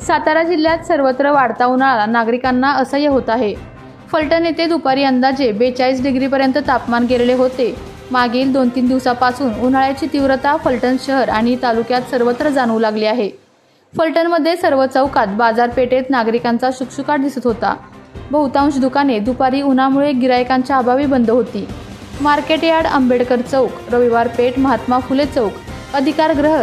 सातारा जिल्ह्यात सर्वत्र वाढता उन्हाळा नागरिकांना असह्य होत आहे। फलटण येथे दुपारी अंदाजे 42 डिग्रीपर्यंत तापमान गेलेले होते। मागील 2-3 दिवसापासून उन्हाळ्याची तीव्रता फलटण शहर आणि तालुक्यात सर्वत्र जाणवू लागली आहे। फलटणमध्ये सर्व चौकात, बाजारपेठेत नागरिकांचा शुकशुकाट दिसत होता। बहुतांश दुकाने दुपारी उन्हामुळे गिरायकांच्या अभावी बंद होती। मार्केट यार्ड, आंबेडकर चौक, रविवार पेठ, महात्मा फुले चौक, अधिकार गृह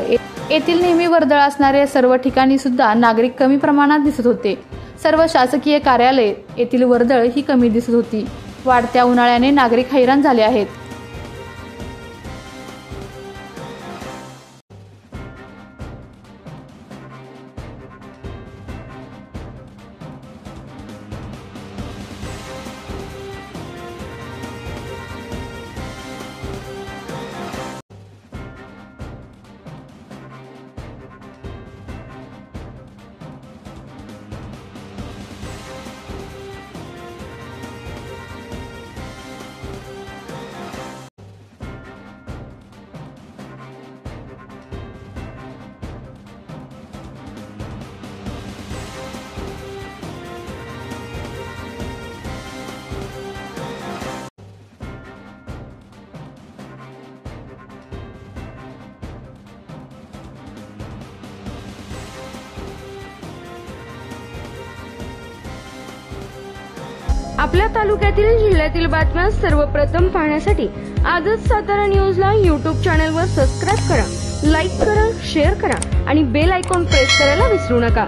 येथील नेहमी वर्दळ असणारे सर्व ठिकाणी सुद्धा नागरिक कमी प्रमाणात दिसत होते। सर्व शासकीय कार्यालय येथील वर्दळ ही कमी दिसत होती। वाढत्या उन्हाळ्याने नागरिक हैराण झाले आहेत। आपल्या तालुक्यातील जिल्ह्यातील बातम्या सर्वप्रथम पाहण्यासाठी आजच सातारा न्यूजला YouTube चॅनलवर सबस्क्राइब करा, लाईक करा, शेअर करा आणि बेल आयकॉन प्रेस करायला विसरू नका।